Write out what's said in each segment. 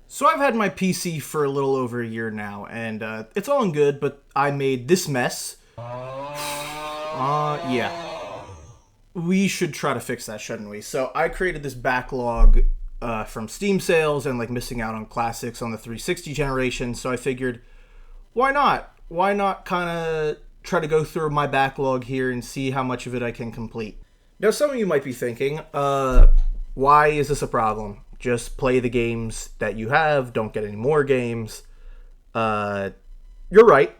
So I've had my PC for a little over a year now, and it's all in good, but I made this mess. Yeah. We should try to fix that, shouldn't we? So I created this backlog from Steam sales and like missing out on classics on the 360 generation, so I figured, why not? Why not kind of try to go through my backlog here and see how much of it I can complete? Now, some of you might be thinking, why is this a problem? Just play the games that you have, don't get any more games. You're right.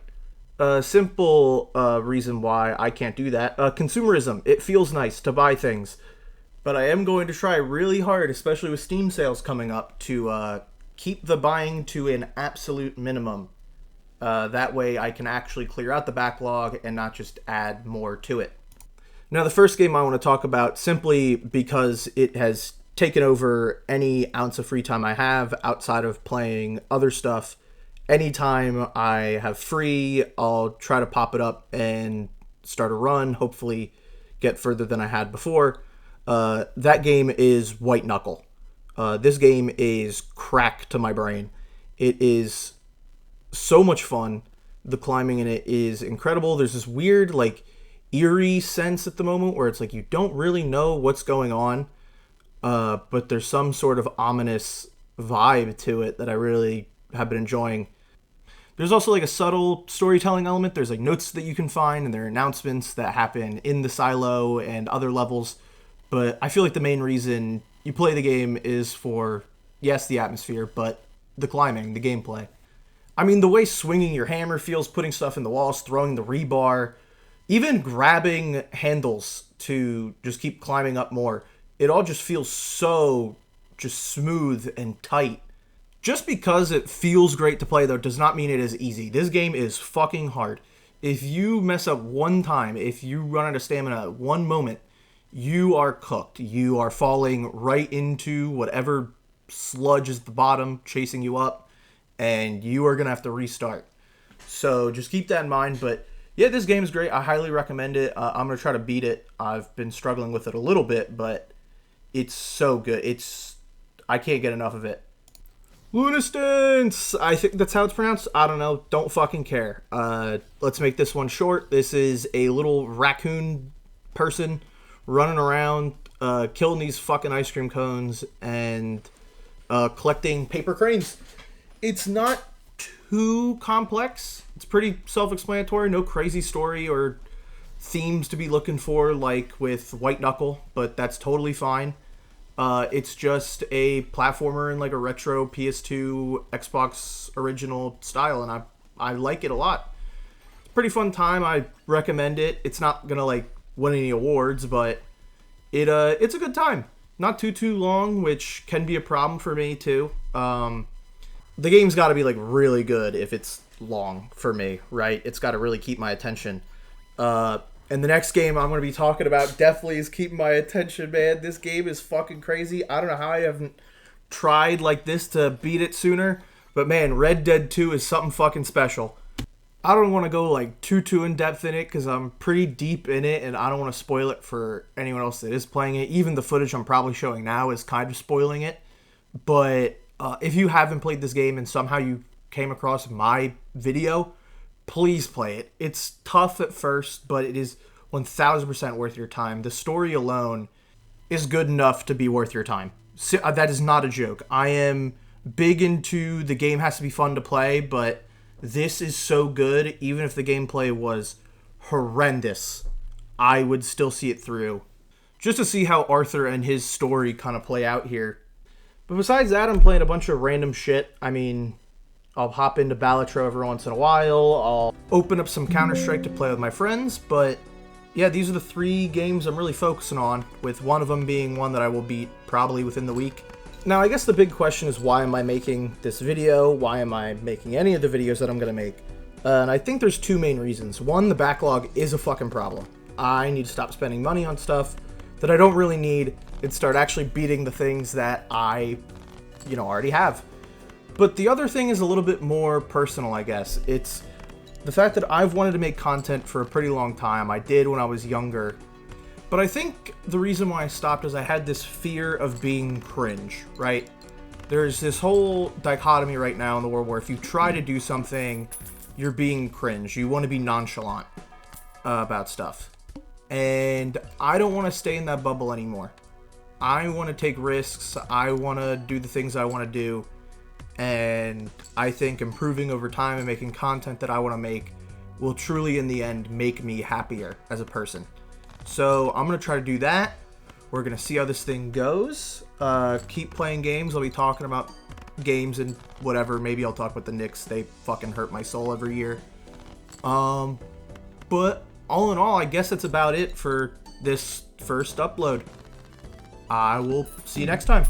Simple reason why I can't do that. Consumerism. It feels nice to buy things. But I am going to try really hard, especially with Steam sales coming up, to keep the buying to an absolute minimum. That way I can actually clear out the backlog and not just add more to it. Now, the first game I want to talk about, simply because it has taken over any ounce of free time I have outside of playing other stuff. Anytime I have free, I'll try to pop it up and start a run, hopefully get further than I had before. That game is White Knuckle. This game is crack to my brain. It is so much fun. The climbing in it is incredible. There's this weird, like, eerie sense at the moment where it's like you don't really know what's going on. But there's some sort of ominous vibe to it that I really have been enjoying. There's also like a subtle storytelling element. There's like notes that you can find, and there are announcements that happen in the silo and other levels. But I feel like the main reason you play the game is for, yes, the atmosphere, but the climbing, the gameplay. I mean, the way swinging your hammer feels, putting stuff in the walls, throwing the rebar, even grabbing handles to just keep climbing up more. It all just feels so just smooth and tight. Just because it feels great to play, though, does not mean it is easy. This game is fucking hard. If you mess up one time, if you run out of stamina at one moment, you are cooked. You are falling right into whatever sludge is at the bottom, chasing you up, and you are going to have to restart. So just keep that in mind. But yeah, this game is great. I highly recommend it. I'm going to try to beat it. I've been struggling with it a little bit, but it's so good. I can't get enough of it. Lunastance! I think that's how it's pronounced. I don't know. Don't fucking care. Let's make this one short. This is a little raccoon person running around, killing these fucking ice cream cones and collecting paper cranes. It's not too complex. It's pretty self-explanatory. No crazy story or themes to be looking for like with White Knuckle, but that's totally fine. It's just a platformer in like a retro PS2 Xbox original style, and I like it a lot. It's a pretty fun time. I recommend it. It's not gonna like win any awards, but it's a good time. Not too long, which can be a problem for me too. The game's got to be like really good if it's long for me, right? It's got to really keep my attention. And the next game I'm going to be talking about definitely is keeping my attention, man. This game is fucking crazy. I don't know how I haven't tried like this to beat it sooner, but man, Red Dead 2 is something fucking special. I don't want to go like too in depth in it because I'm pretty deep in it, and I don't want to spoil it for anyone else that is playing it. Even the footage I'm probably showing now is kind of spoiling it. But if you haven't played this game and somehow you came across my video, please play it. It's tough at first, but it is 1000% worth your time. The story alone is good enough to be worth your time. That is not a joke. I am big into the game has to be fun to play, but this is so good, even if the gameplay was horrendous, I would still see it through. Just to see how Arthur and his story kind of play out here. But besides that, I'm playing a bunch of random shit. I mean, I'll hop into Balatro every once in a while. I'll open up some Counter-Strike to play with my friends. But yeah, these are the 3 games I'm really focusing on, with one of them being one that I will beat probably within the week. Now, I guess the big question is, why am I making this video? Why am I making any of the videos that I'm going to make? And I think there's 2 main reasons. One, the backlog is a fucking problem. I need to stop spending money on stuff that I don't really need and start actually beating the things that I, already have. But the other thing is a little bit more personal, I guess. It's the fact that I've wanted to make content for a pretty long time. I did when I was younger. But I think the reason why I stopped is I had this fear of being cringe, right? there's this whole dichotomy right now in the world where if you try to do something, you're being cringe. You want to be nonchalant about stuff. And I don't want to stay in that bubble anymore. I want to take risks. I want to do the things I want to do. And I think improving over time and making content that I want to make will truly, in the end, make me happier as a person. So I'm going to try to do that. We're going to see how this thing goes. Keep playing games. I'll be talking about games and whatever. Maybe I'll talk about the Knicks. They fucking hurt my soul every year. But all in all, I guess that's about it for this first upload. I will see you next time.